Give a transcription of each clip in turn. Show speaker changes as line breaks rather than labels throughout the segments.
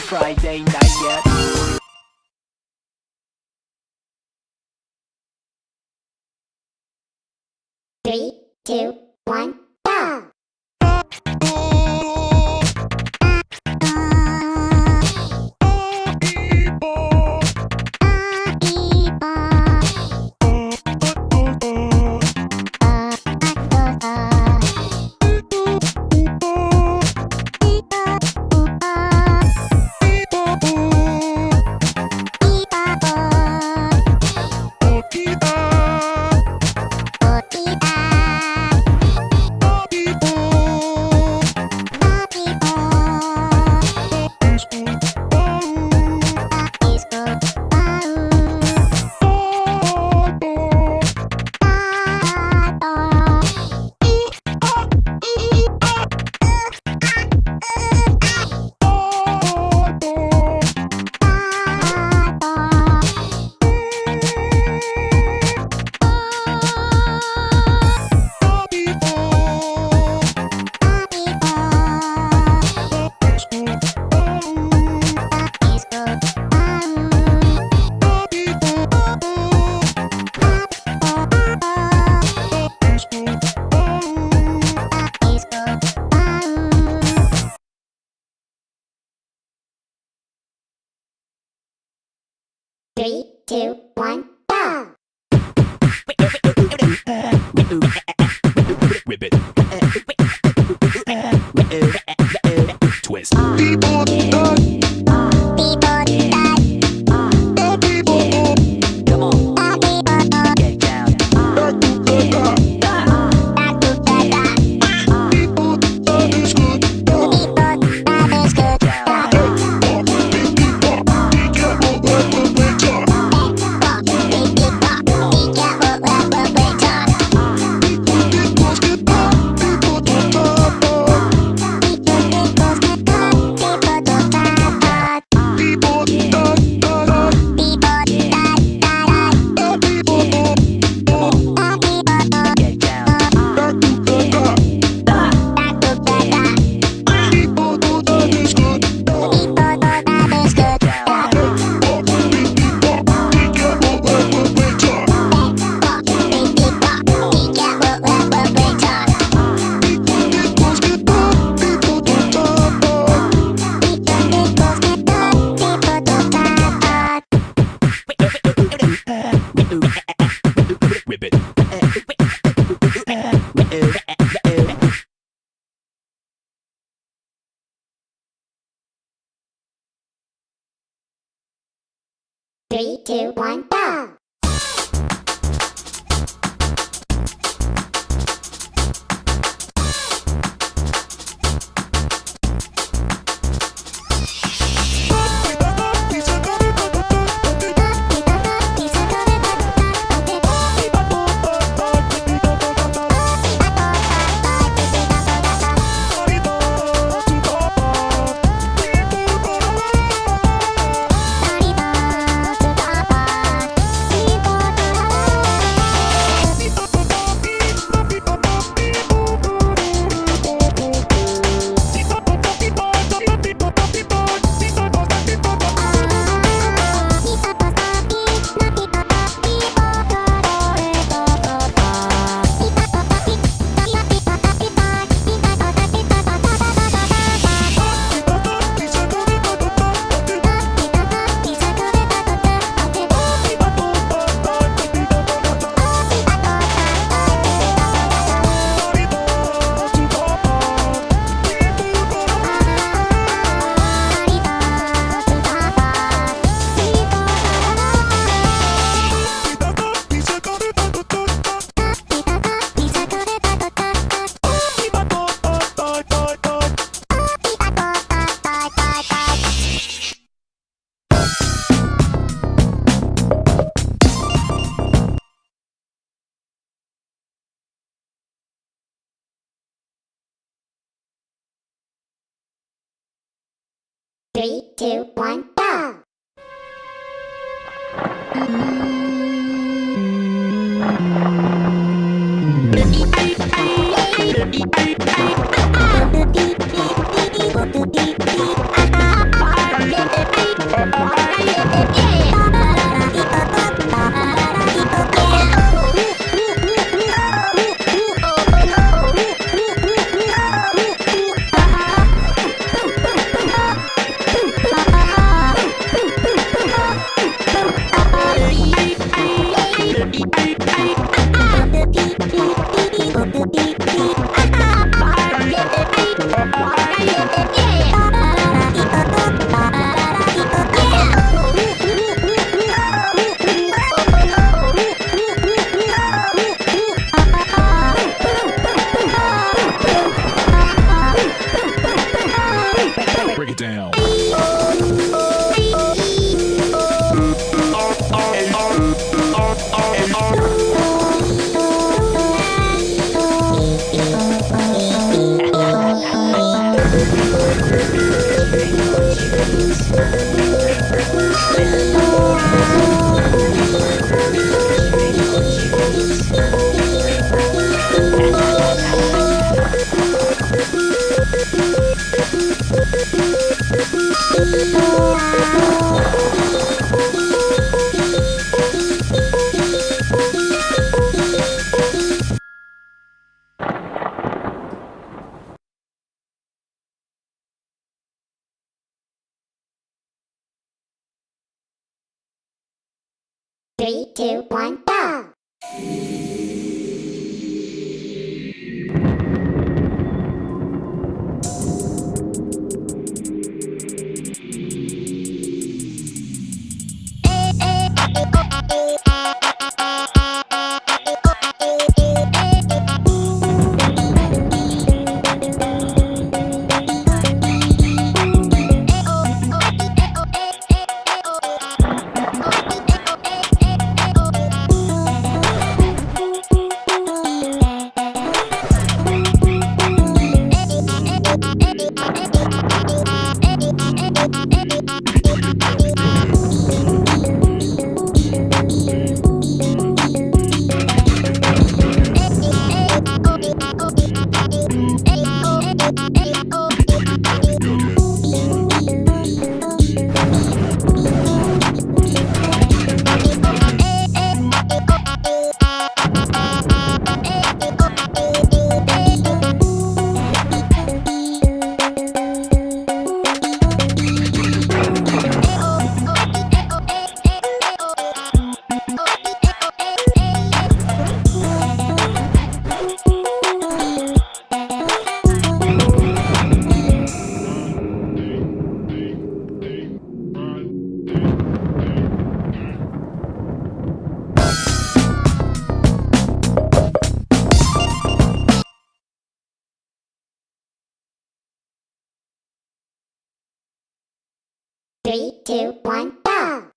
Friday night yet?
Three, two, one, go! Three, two, one, go!
Whip it. Twist.
Come on. Get down.
Whip it.
3, 2, 1, go! Three, two, one, go! Three, two, one, go! 3, 2, 1, go!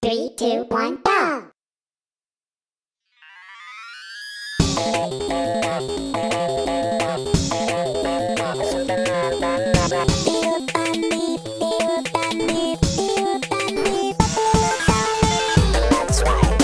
Three, two, one, go! That's right.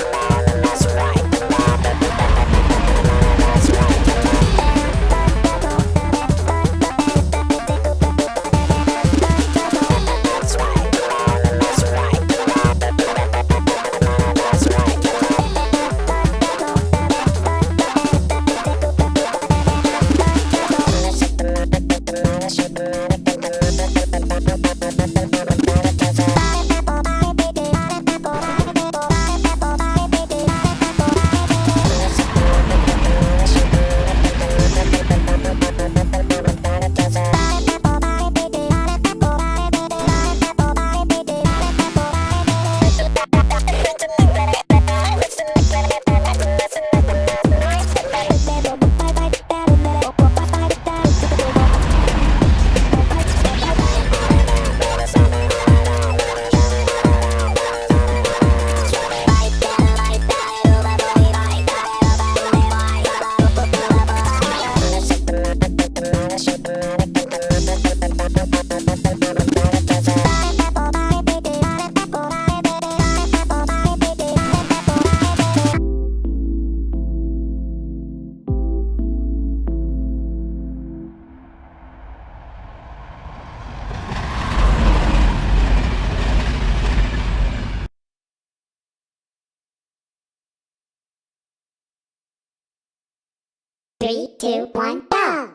3, 2, 1, go!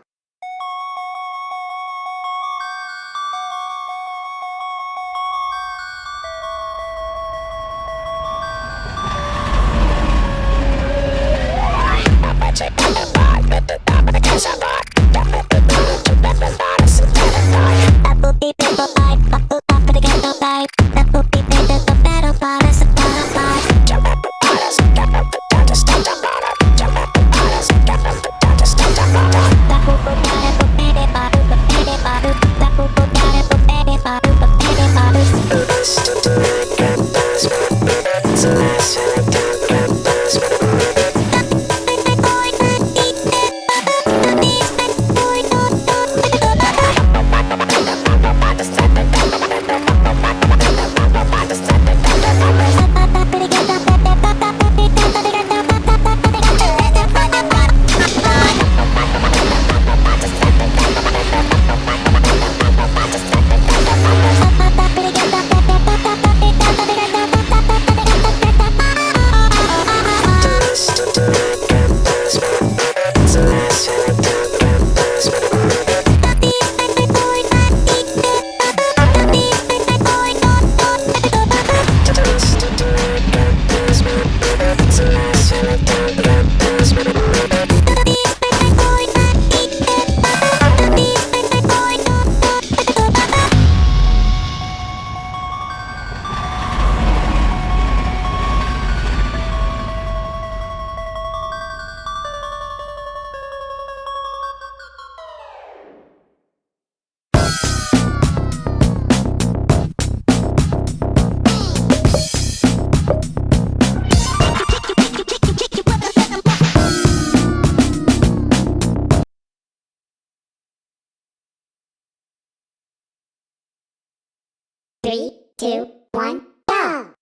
Three, two, one, go!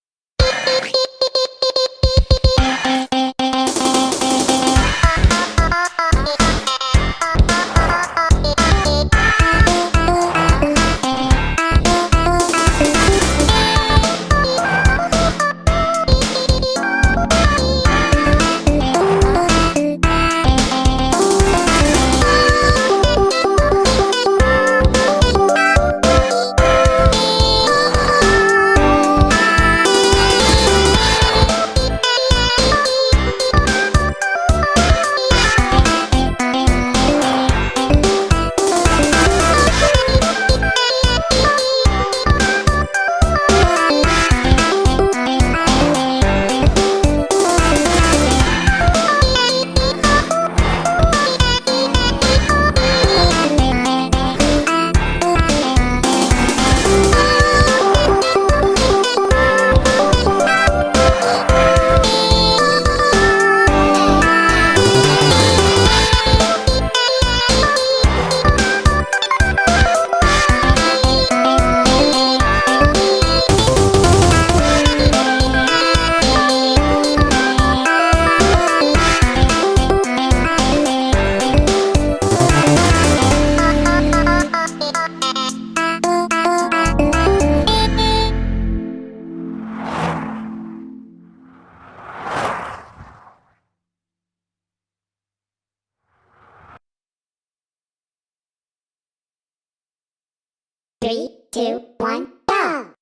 Three, two, one, go!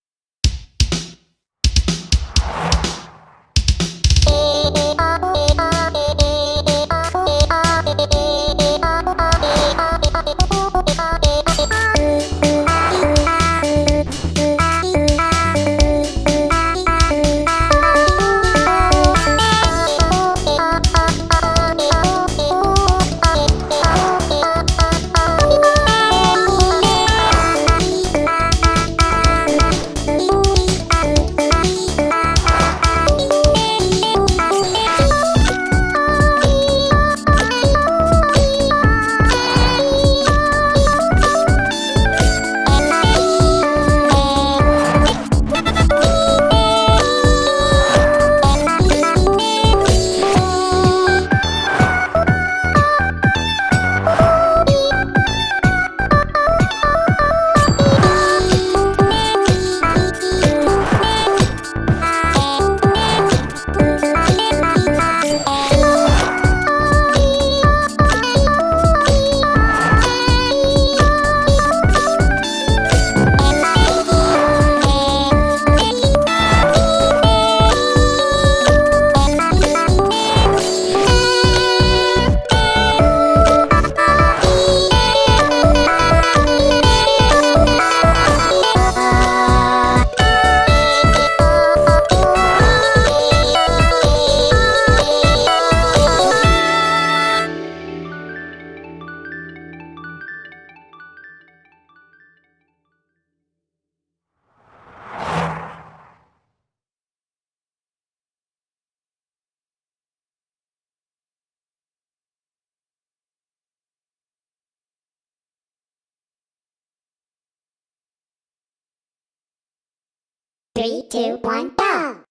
3, 2, 1, go!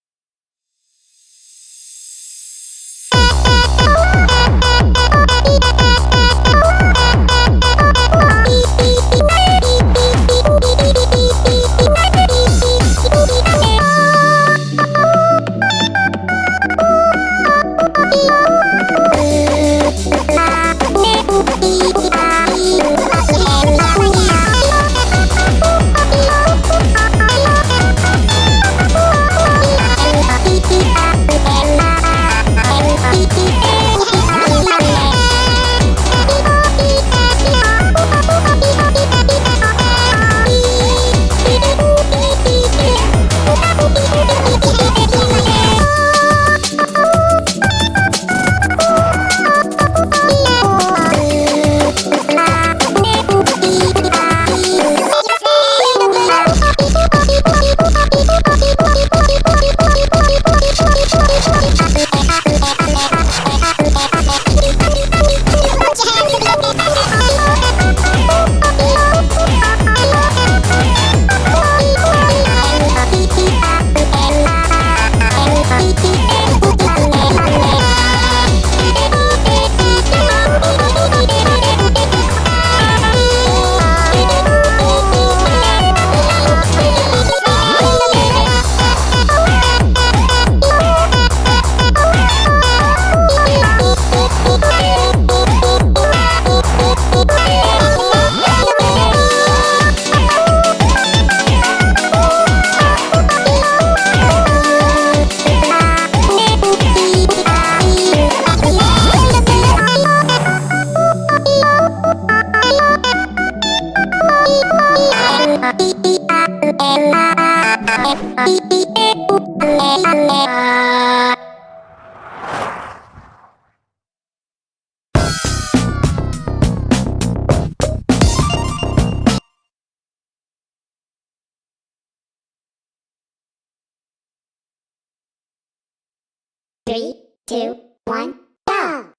Three, two, one, go!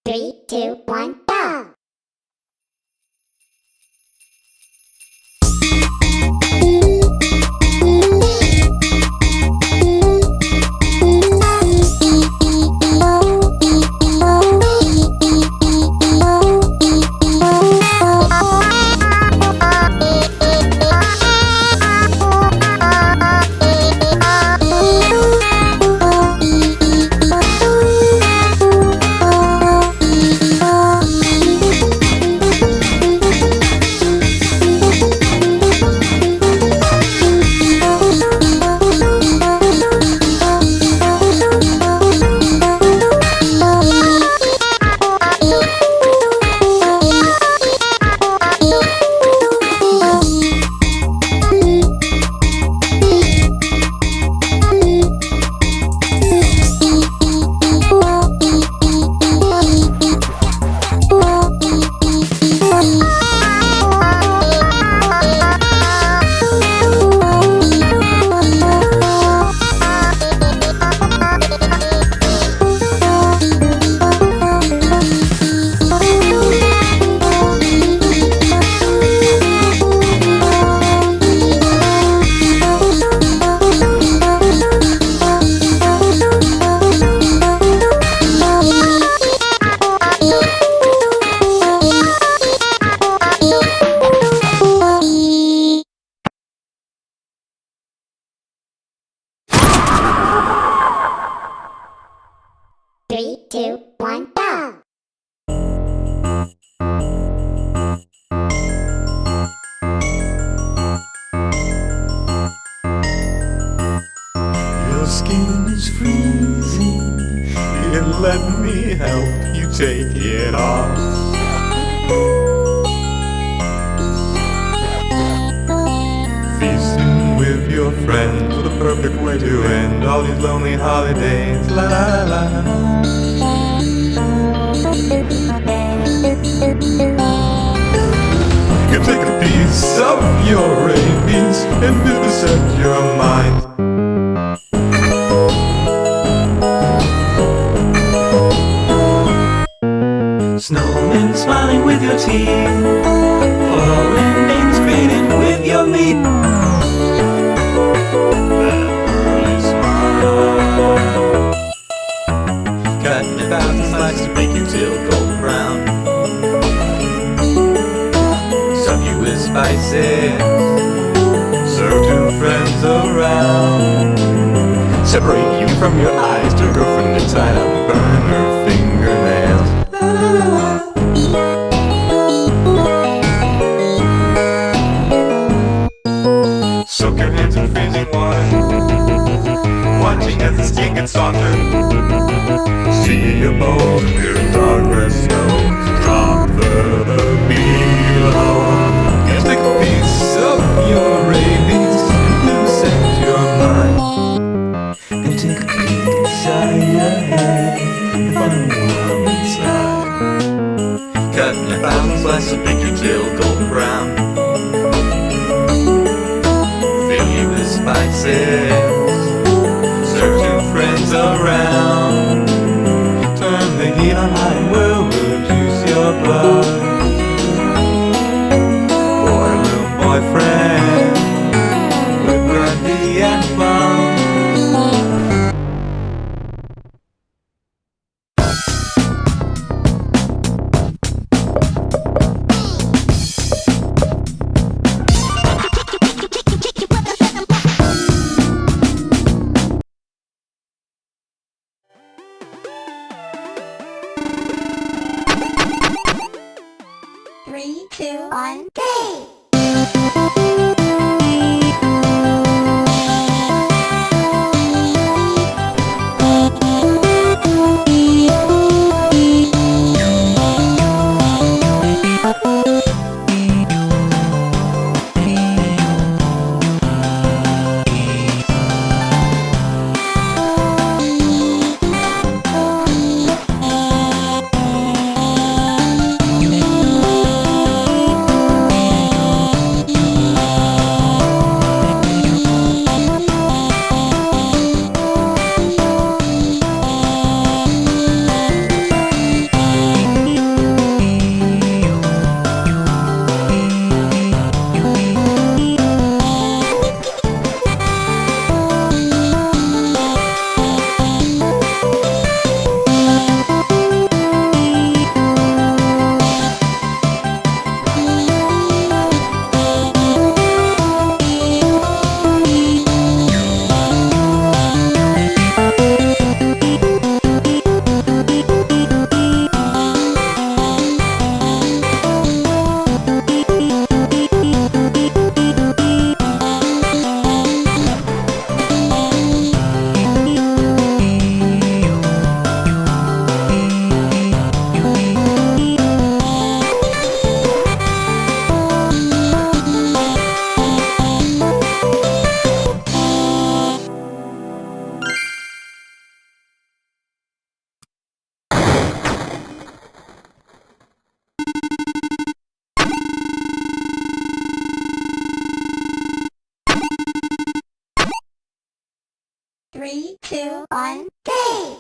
Three, two, one, go!
skin is freezing, and let me help you take it off. Feasting with your friends, the perfect way to end all these lonely holidays. La la la. You can take a piece of your rabies and vivisect your mind. Snowmen smiling with your teeth, following names created with your meat. That early smile, cutting 1,000 slices to make you till golden brown. Stuff you with spices, serve to friends around. Separate you from your eyes, to girlfriend inside out, burn her fingernails. Soak your hands in freezing water, watching as the skin gets softer. See a boat near dark red snow, drop further below. You take a piece of your rabies and loosen your mind. And take a peek inside your head and find the world inside. Cutting 1,000 slices of make you till golden brown. Fill you with spices, serve to friends around. Turn the heat on high and we'll reduce your blood. Boiler boyfriend with brandy and plum.
3, 2, 1, go! Three, two, one, go!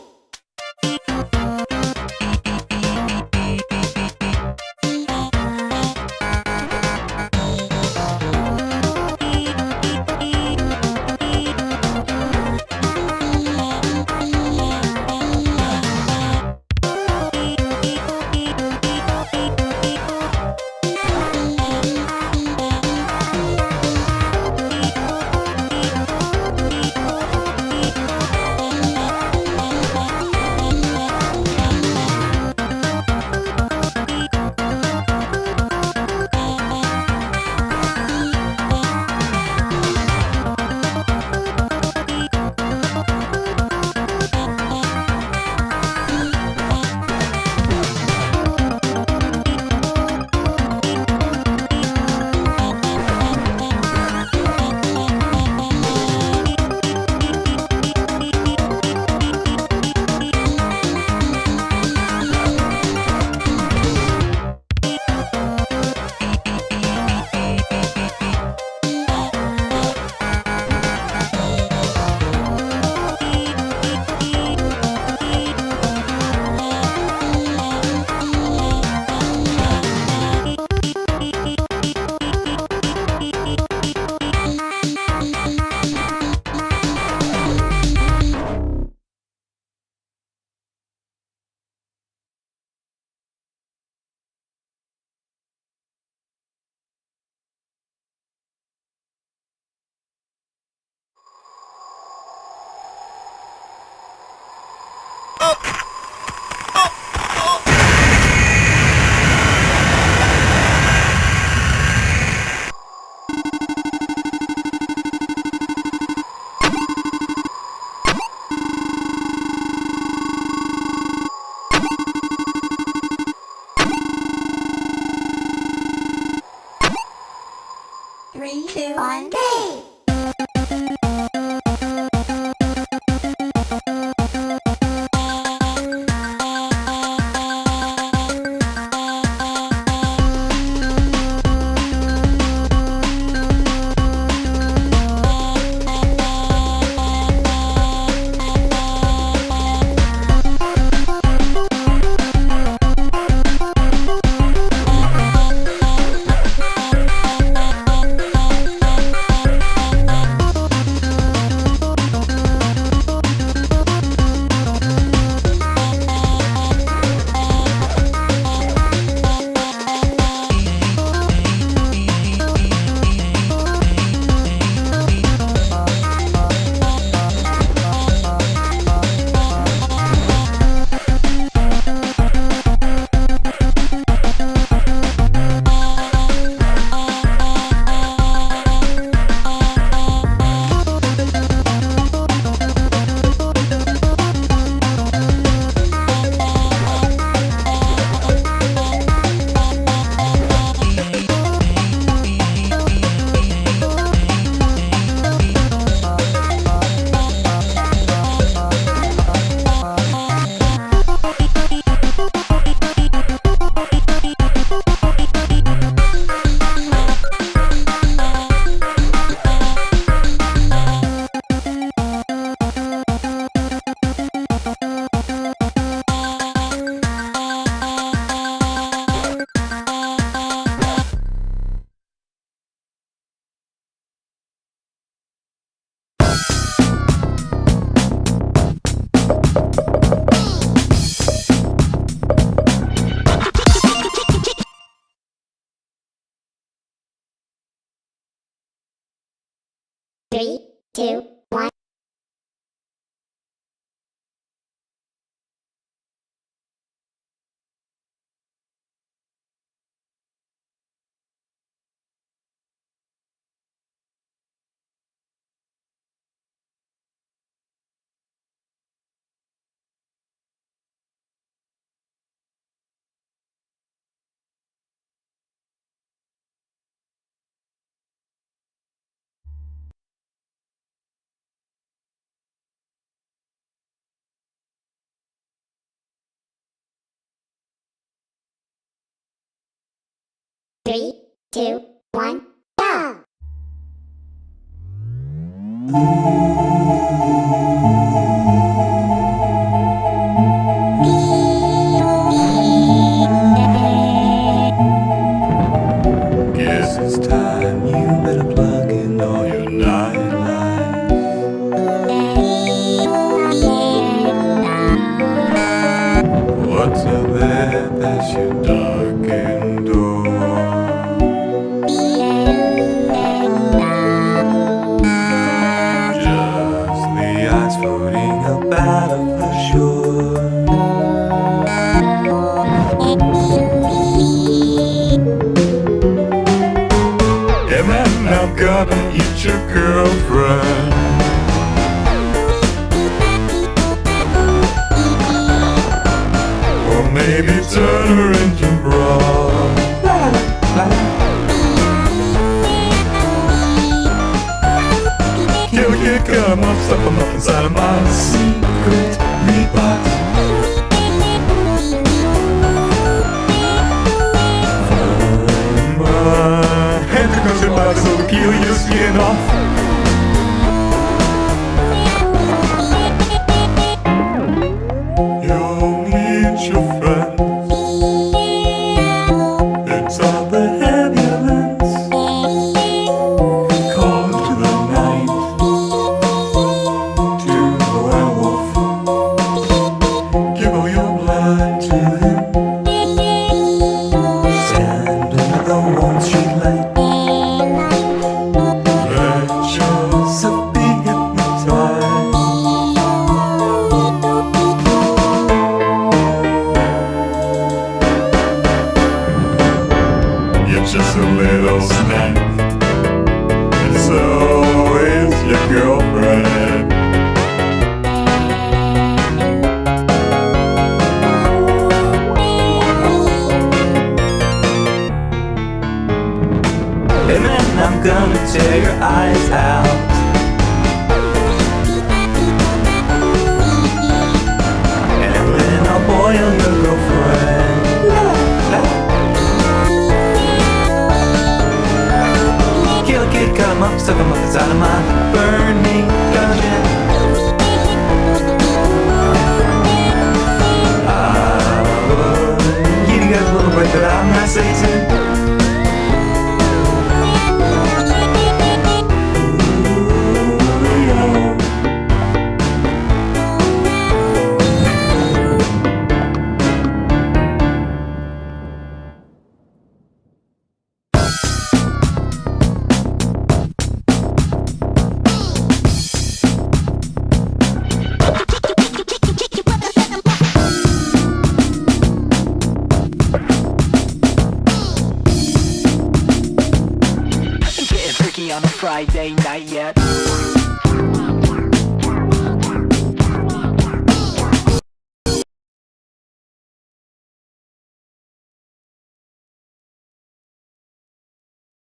3, 2, 1. Three, two, one, go!
Guess it's time you better plug in all your nightlights. What's up there past your darkened door? Just the ice floating up out of the shore. Yeah man, I'm gonna eat your girlfriend. Or maybe turn her into broth. Kill, come up, stuff 'em up inside of my secret meat box. Hand to close your box so to peel your skin off. You'll meet your friends. It's all the ambulance. Call to the night, to the werewolf. Give all your blood to him. Stand under the warm street light. Let yourself be hypnotized. You're just a little snack, and so is your girlfriend. And then I'm gonna tear your eyes out. And then I'll boil your girlfriend. Kill a kid, cut him up, stuff him up inside of my burning dungeon. Give you guys a little break, but I'm not Satan.
Getting freaky on a Friday night yet.